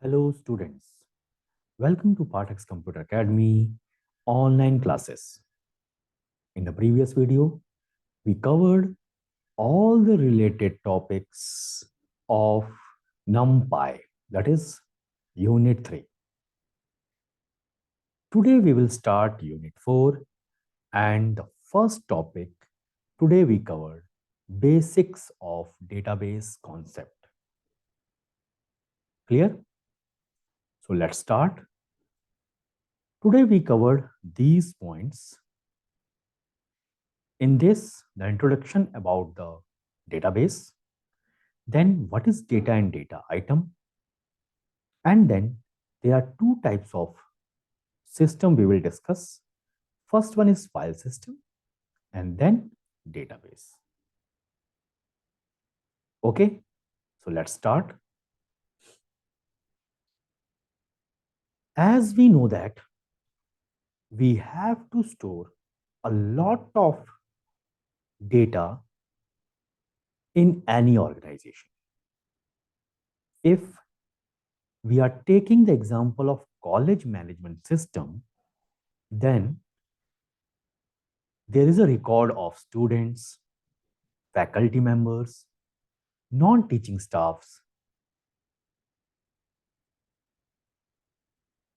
Hello students, welcome to Pathak's Computer Academy online classes. In the previous video, we covered all the related topics of NumPy, that is Unit 3. Today we will start Unit 4 and the first topic today we covered basics of database concept. Clear? So let's start. Today we covered these points. In this, the introduction about the database, then what is data and data item, and then there are two types of system we will discuss. First one is file system and then database. Okay, so let's start. As we know that we have to store a lot of data in any organization. If we are taking the example of college management system, then there is a record of students, faculty members, non-teaching staffs,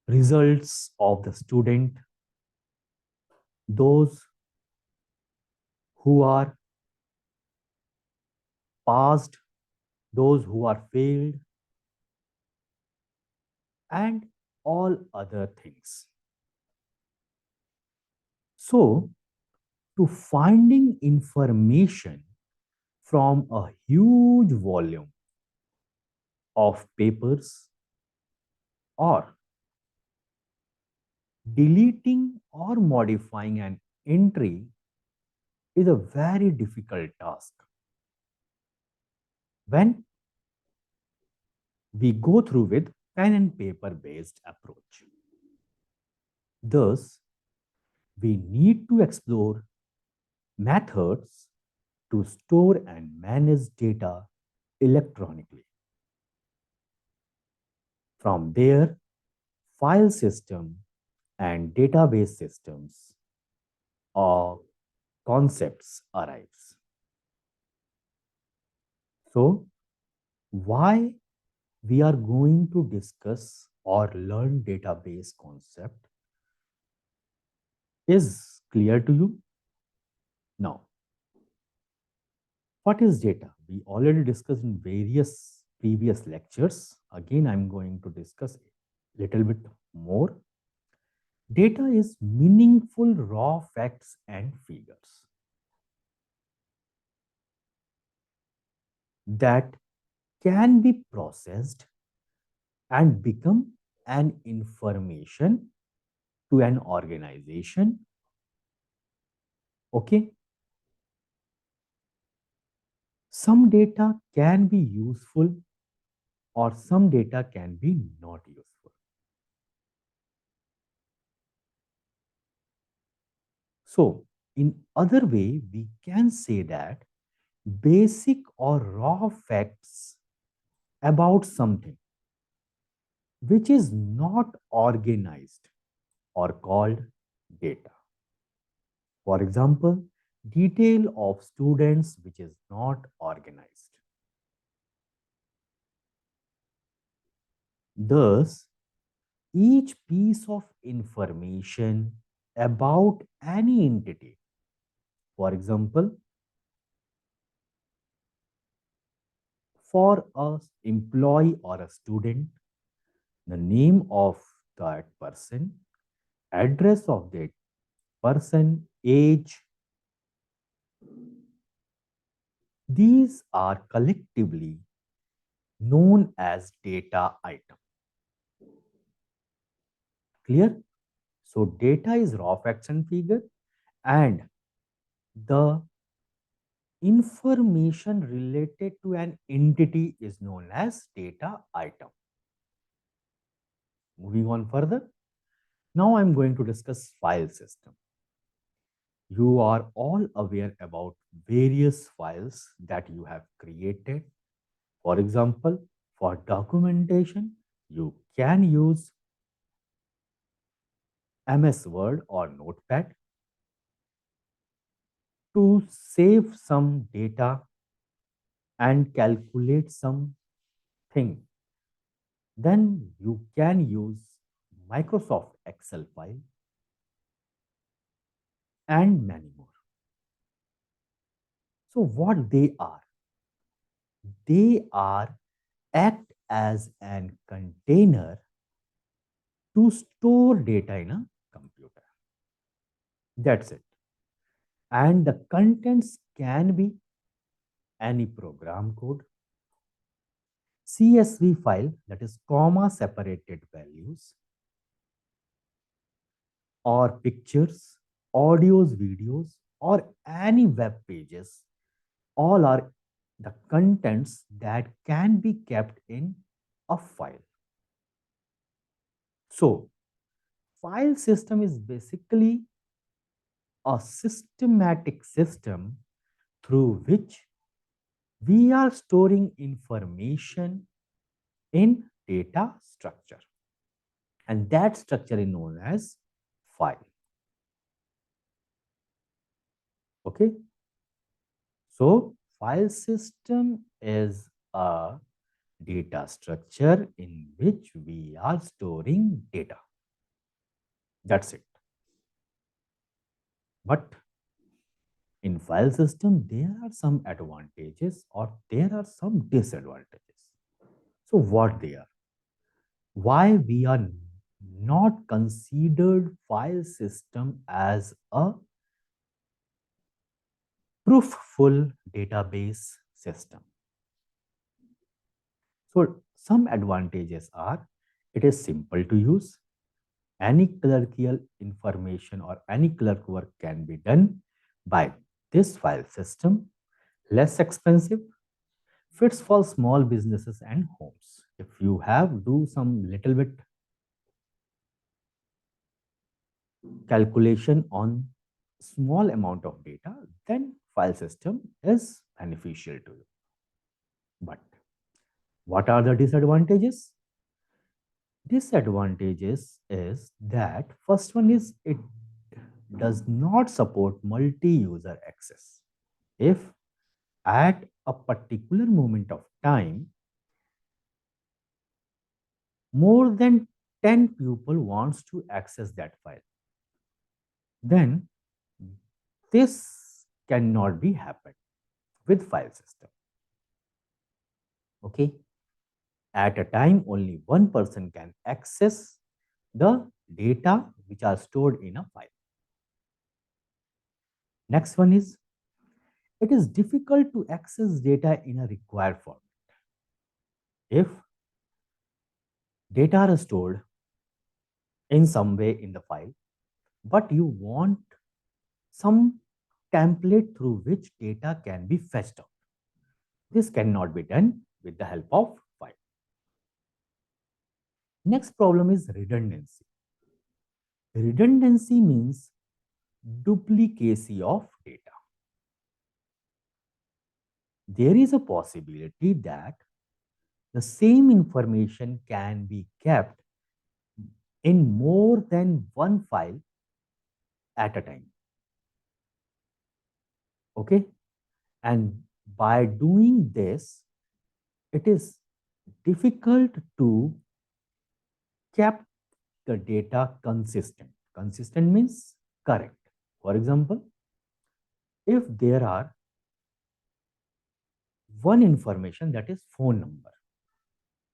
results of the student, those who are passed, those who are failed, and all other things. So, to finding information from a huge volume of papers or deleting or modifying an entry is a very difficult task. When we go through with pen and paper based approach. Thus, we need to explore methods to store and manage data electronically. From there, file system and database systems or concepts arise. So, why we are going to discuss or learn database concept is clear to you? Now, what is data? We already discussed in various previous lectures. Again, I'm going to discuss a little bit more. Data is meaningful raw facts and figures that can be processed and become an information to an organization. Okay. Some data can be useful or some data can be not useful. So, in other way, we can say that basic or raw facts about something which is not organized or called data. For example, detail of students which is not organized. Thus, each piece of information about any entity, for example, for an employee or a student, the name of that person, address of that person, age, these are collectively known as data item. Clear? So data is raw facts and figure, and the information related to an entity is known as data item. Moving on further, now I'm going to discuss file system. You are all aware about various files that you have created. For example, for documentation, You can use MS Word or Notepad to save some data and calculate something. Then you can use Microsoft Excel file and many more. So what they are? They are act as an container to store data in a computer. That's it. And the contents can be any program code, CSV file, that is comma separated values, or pictures, audios, videos, or any web pages. All are the contents that can be kept in a file. So, file system is basically a systematic system through which we are storing information in data structure. And that structure is known as file. Okay. So file system is a data structure in which we are storing data. That's it. But in file system, there are some advantages or there are some disadvantages. So what they are? Why we are not considered file system as a proofful database system? So some advantages are it is simple to use. Any clerical information or any clerk work can be done by this file system. Less expensive, fits for small businesses and homes. If you have do some little bit calculation on small amount of data, then file system is beneficial to you. But what are the disadvantages? Disadvantages is that first one is it does not support multi-user access. If at a particular moment of time, more than 10 people wants to access that file, then this cannot be happened with file system. Okay. At a time, only one person can access the data which are stored in a file. Next one is it is difficult to access data in a required format. If data are stored in some way in the file, but you want some template through which data can be fetched out. This cannot be done with the help of file. Next problem is redundancy. Redundancy means duplicacy of data. There is a possibility that the same information can be kept in more than one file at a time. Okay. And by doing this, it is difficult to keep the data consistent. Consistent means correct. For example, if there are one information, that is phone number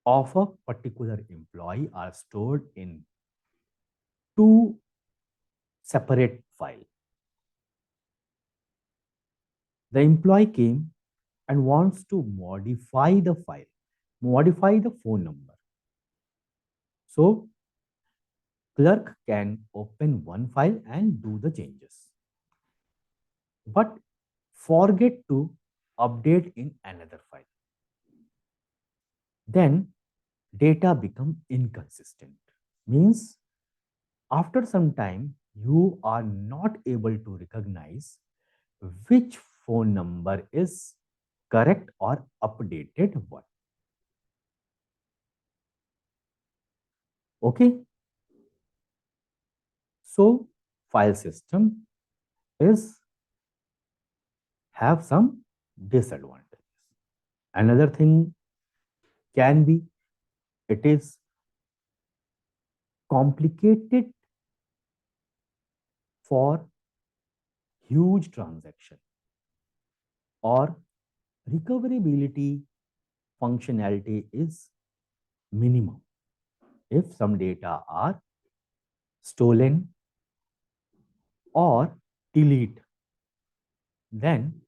of a particular employee, are stored in two separate files. The employee came and wants to modify the file, modify the phone number. So clerk can open one file and do the changes, but forget to update in another file. Then data become inconsistent. Means after some time, you are not able to recognize which phone number is correct or updated one. Okay, so file system is have some disadvantages. Another thing can be it is complicated for huge transaction or recoverability functionality is minimum. If some data are stolen or delete, then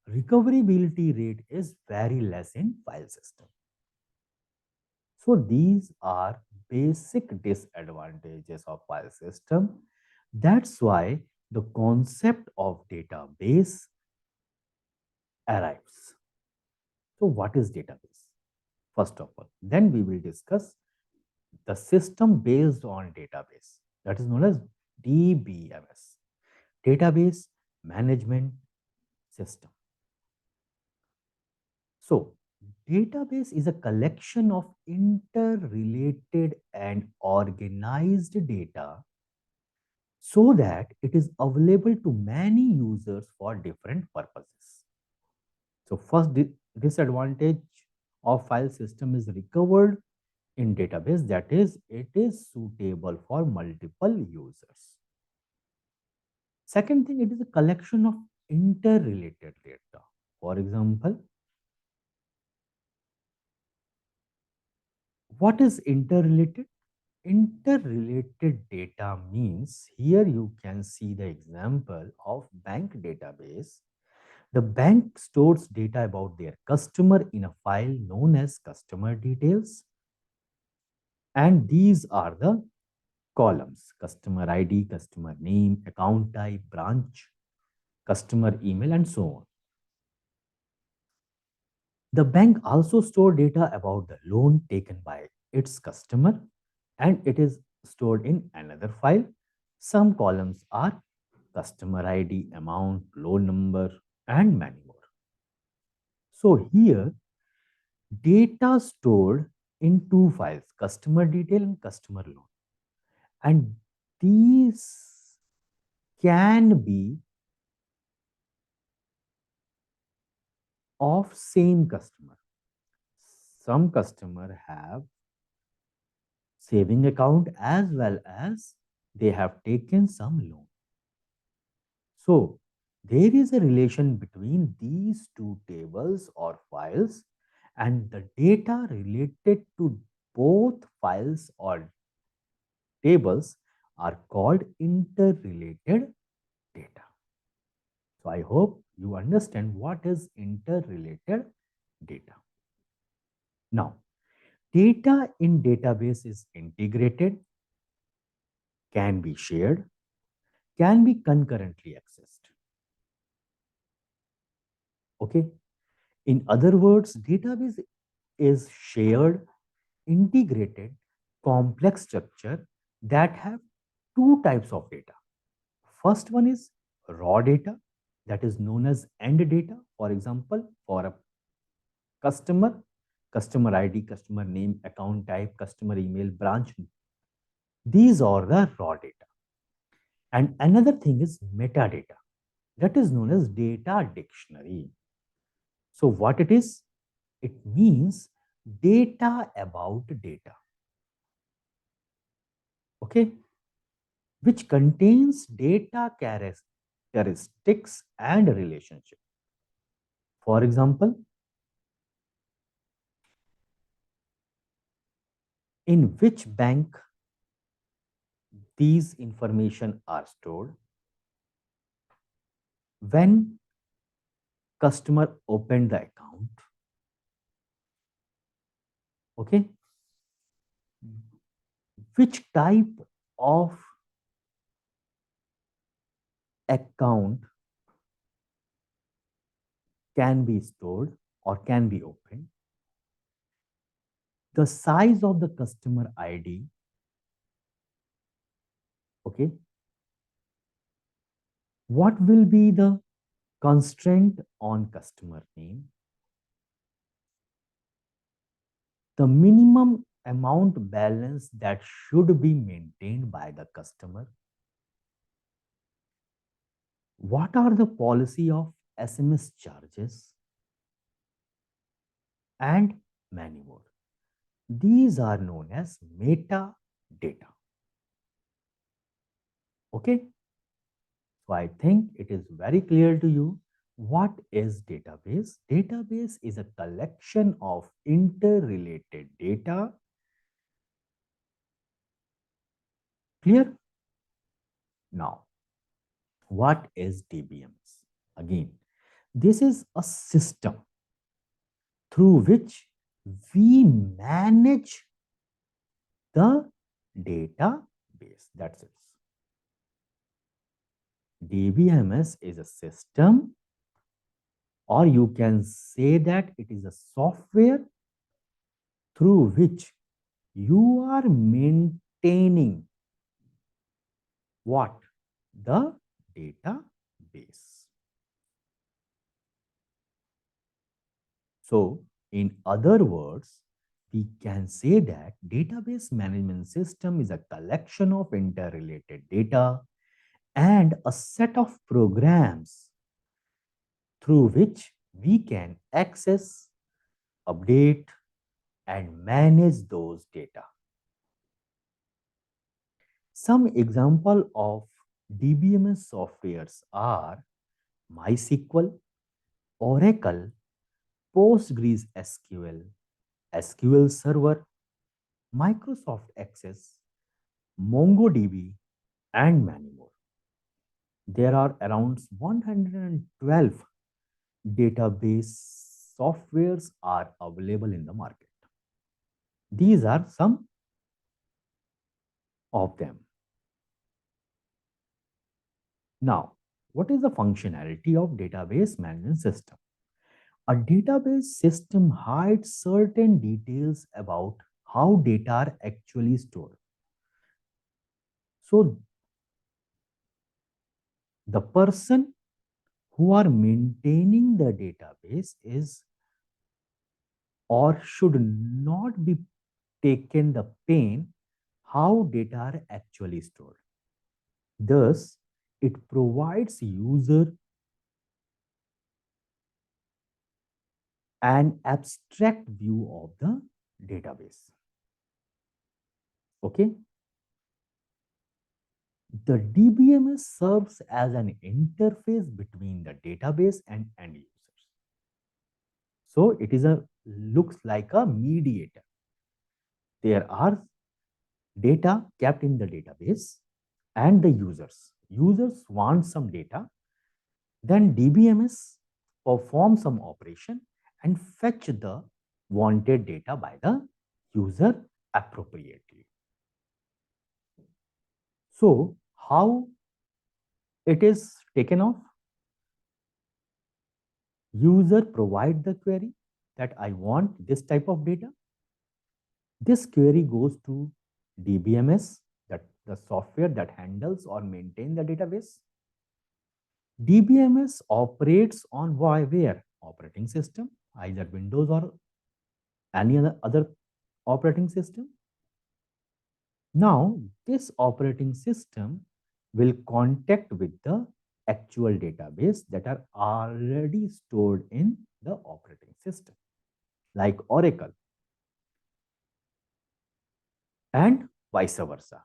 recoverability rate is very less in file system. So these are basic disadvantages of file system. That's why the concept of database arrives. So what is database? First of all, then we will discuss the system based on database, that is known as DBMS, database management system. So database is a collection of interrelated and organized data so that it is available to many users for different purposes. So first disadvantage of file system is recovered in database, that is it is suitable for multiple users. Second thing, it is a collection of interrelated data. For example, what is interrelated? Interrelated data means here you can see the example of bank database. The bank stores data about their customer in a file known as customer details. And these are the columns: customer ID, customer name, account type, branch, customer email, and so on. The bank also store data about the loan taken by its customer, and it is stored in another file. Some columns are customer ID, amount, loan number, and many more. So here, data stored in two files, customer detail and customer loan. And these can be of same customer. Some customer have saving account as well as they have taken some loan. So there is a relation between these two tables or files, and the data related to both files or tables are called interrelated data. So I hope you understand what is interrelated data. Now, data in database is integrated, can be shared, can be concurrently accessed. Okay. In other words, database is shared, integrated, complex structure that have two types of data. First one is raw data, that is known as end data. For example, for a customer, customer ID, customer name, account type, customer email, branch. These are the raw data. And another thing is metadata, that is known as data dictionary. So what it is? It means data about data. Okay, which contains data characteristics and relationship. For example, in which bank these information are stored, when customer opened the account, okay, which type of account can be stored or can be opened, the size of the customer ID, okay, what will be the constraint on customer name, the minimum amount balance that should be maintained by the customer? What are the policy of SMS charges? And many more. These are known as metadata. Okay, so I think it is very clear to you what is database. Database is a collection of interrelated data. Clear? Now, what is DBMS? Again, this is a system through which we manage the database. That's it. DBMS is a system, or you can say that it is a software through which you are maintaining what? The database. So, in other words, we can say that database management system is a collection of interrelated data and a set of programs through which we can access, update, and manage those data. Some example of DBMS softwares are MySQL, Oracle, PostgreSQL, SQL Server, Microsoft Access, MongoDB, and many more. There are around 112 database softwares are available in the market. These are some of them. Now, what is the functionality of database management system? A database system hides certain details about how data are actually stored. So, the person who are maintaining the database is or should not be taken the pain how data are actually stored. Thus, it provides user an abstract view of the database. Okay. The DBMS serves as an interface between the database and end users. So it is looks like a mediator. There are data kept in the database and the users. Users want some data, then DBMS performs some operation and fetch the wanted data by the user appropriately. So, how it is taken off? User provide the query that I want this type of data. This query goes to DBMS, that the software that handles or maintain the database. DBMS operates on where? Operating system, either Windows or any other operating system. Now, this operating system will contact with the actual database that are already stored in the operating system, like Oracle, and vice versa.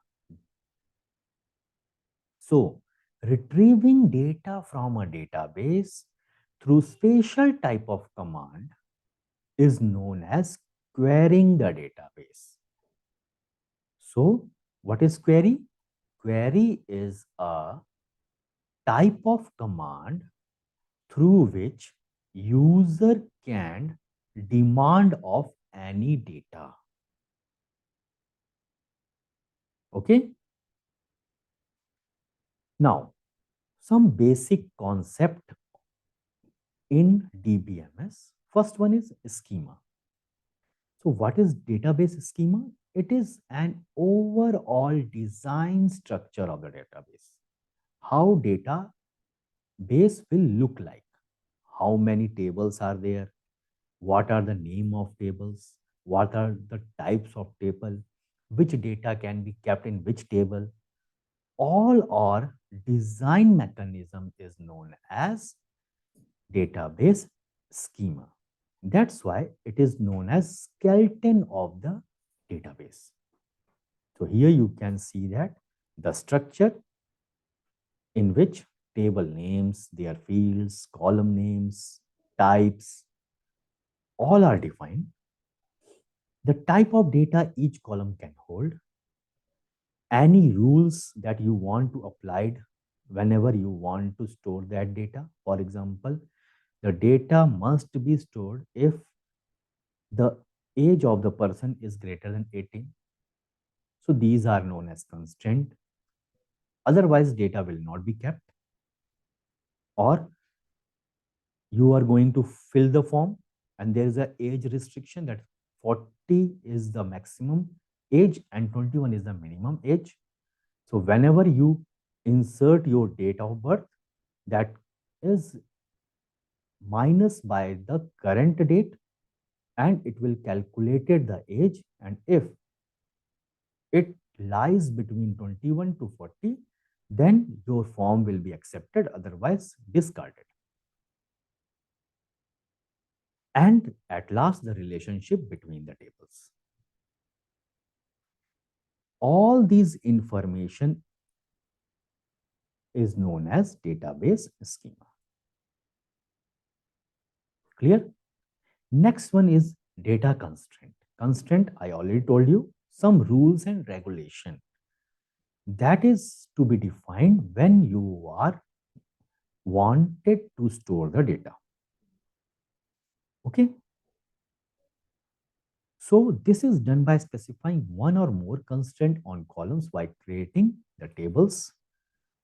So, retrieving data from a database through special type of command is known as querying the database. So, what is query? Query is a type of command through which user can demand of any data. Okay. Now, some basic concept in DBMS. First one is schema. So what is database schema? It is an overall design structure of the database. How database will look like. How many tables are there? What are the name of tables? what are the types of table, which data can be kept in which table. All our design mechanism is known as database schema. That's why it is known as skeleton of the database. So here you can see that the structure in which table names, their fields, column names, types, all are defined. The type of data each column can hold, any rules that you want to apply whenever you want to store that data. For example, the data must be stored if the age of the person is greater than 18. So these are known as constraint. Otherwise, data will not be kept. Or you are going to fill the form and there is an age restriction that 40 is the maximum age and 21 is the minimum age. So whenever you insert your date of birth, that is minus by the current date and it will calculate the age, and if it lies between 21 to 40, then your form will be accepted, otherwise discarded. And at last, the relationship between the tables. All these information is known as database schema. Clear? Next one is data constraint. Constraint, I already told you, some rules and regulation that is to be defined when you are wanted to store the data. Okay. So this is done by specifying one or more constraint on columns while creating the tables.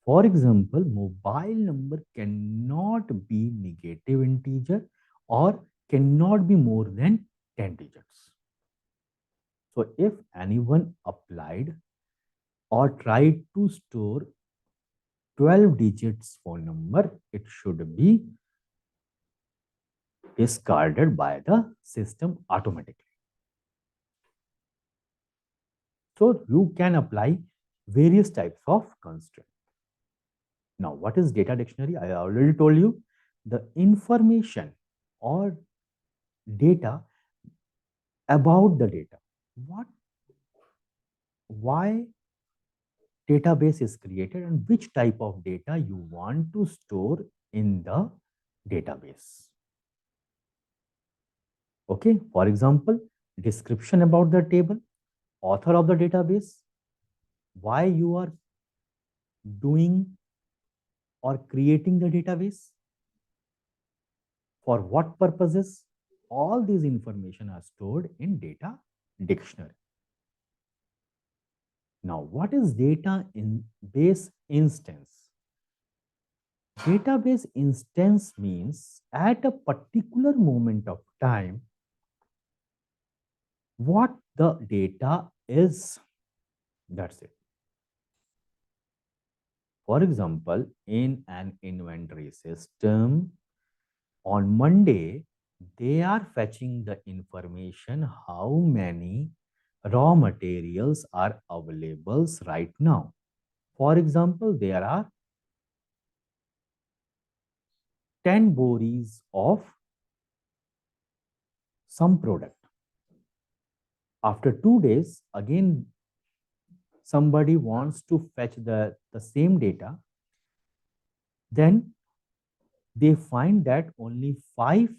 For example, mobile number cannot be negative integer or cannot be more than 10 digits. So if anyone applied or tried to store 12 digits phone number, it should be discarded by the system automatically. So you can apply various types of constraint. Now, what is data dictionary? I already told you the information or data about the data. What, why database is created and which type of data you want to store in the database. Okay, for example, description about the table, author of the database, why you are doing or creating the database, for what purposes. All these information are stored in data dictionary. Now, what is data in base instance? Database instance means at a particular moment of time, what the data is. That's it. For example, in an inventory system, on Monday, they are fetching the information how many raw materials are available right now. For example, there are 10 bories of some product. After 2 days, again, somebody wants to fetch the same data, then they find that only 5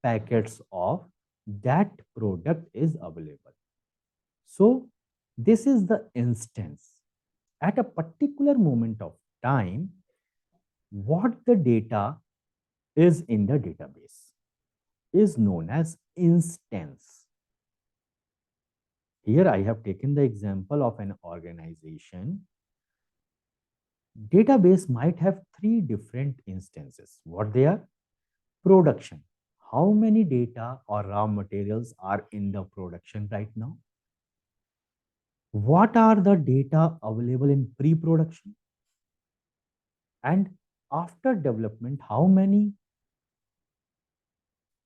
packets of that product is available. So this is the instance. At a particular moment of time, what the data is in the database is known as instance. Here I have taken the example of an organization. Database might have 3 different instances. What they are? Production. How many data or raw materials are in the production right now? What are the data available in pre-production? And after development, how many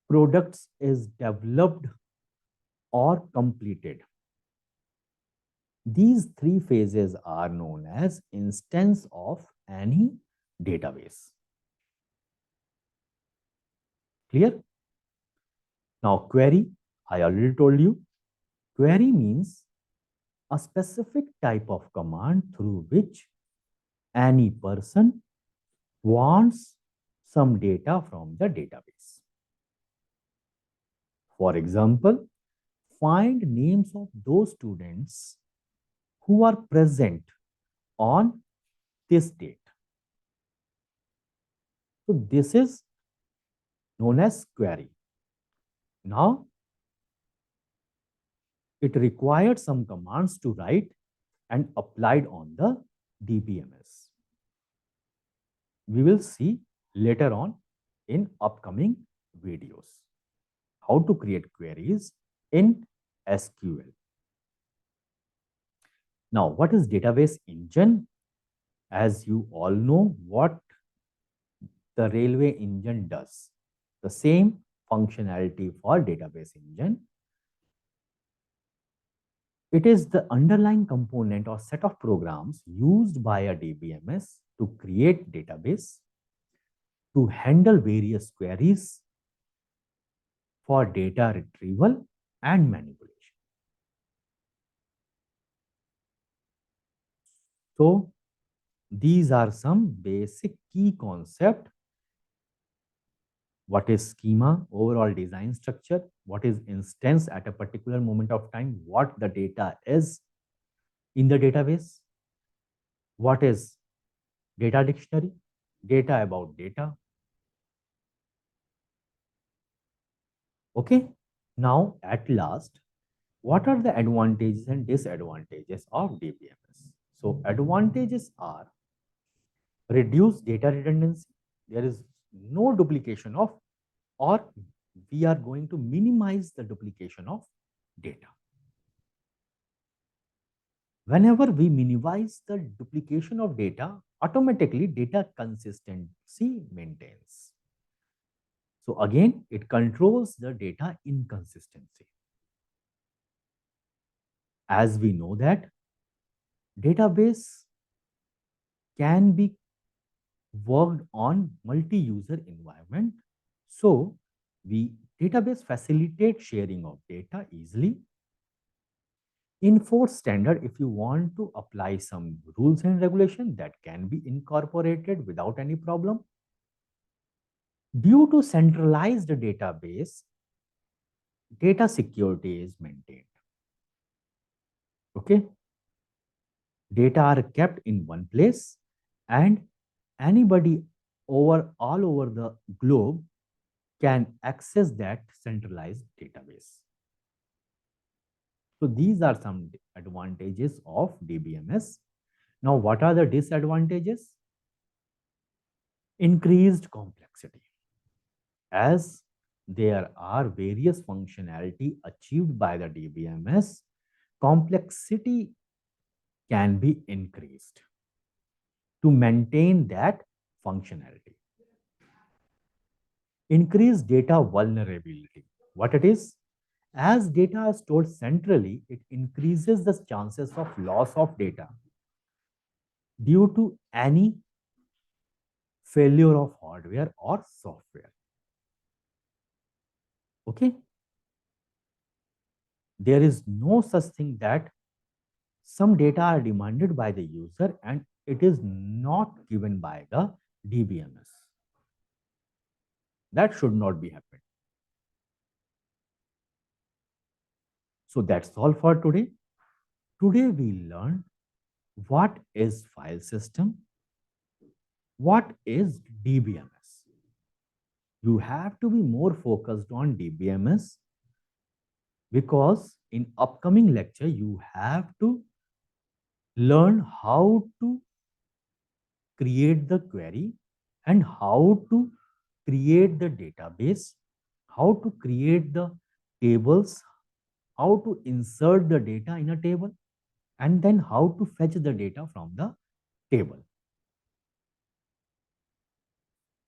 products is developed or completed. These three phases are known as instance of any database. Clear? Now, query, I already told you. Query means a specific type of command through which any person wants some data from the database. For example, find names of those students who are present on this date. So this is known as query. Now, it required some commands to write and applied on the DBMS. We will see later on in upcoming videos how to create queries in SQL. Now, what is database engine? As you all know, what the railway engine does. The same functionality for database engine. It is the underlying component or set of programs used by a DBMS to create database, to handle various queries for data retrieval and manipulation. So these are some basic key concepts. What is schema, overall design structure, what is instance at a particular moment of time, what the data is in the database, what is data dictionary, data about data. Okay, now at last, what are the advantages and disadvantages of DBMS? So advantages are reduced data redundancy. There is no duplication of, or we are going to minimize the duplication of data. Whenever we minimize the duplication of data, automatically data consistency maintains. So again, it controls the data inconsistency. As we know that database can be worked on multi-user environment. So database facilitates sharing of data easily. Enforce standard, if you want to apply some rules and regulation, that can be incorporated without any problem. Due to centralized database, data security is maintained. Okay. Data are kept in one place and anybody all over the globe can access that centralized database. So these are some advantages of DBMS. Now, what are the disadvantages? Increased complexity. As there are various functionality achieved by the DBMS, complexity can be increased to maintain that functionality. Increased data vulnerability. What it is? As data is stored centrally, it increases the chances of loss of data due to any failure of hardware or software. Okay? There is no such thing that some data are demanded by the user and it is not given by the DBMS. That should not be happening. So that's all for today. Today we learned what is file system, what is DBMS. You have to be more focused on DBMS because in upcoming lecture you have to learn how to create the query and how to create the database, how to create the tables, how to insert the data in a table, and then how to fetch the data from the table.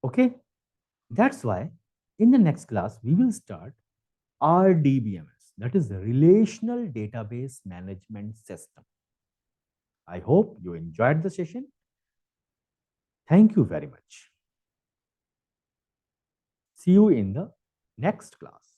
Okay, that's why in the next class we will start RDBMS. that is relational database management system. I hope you enjoyed the session. Thank you very much. See you in the next class.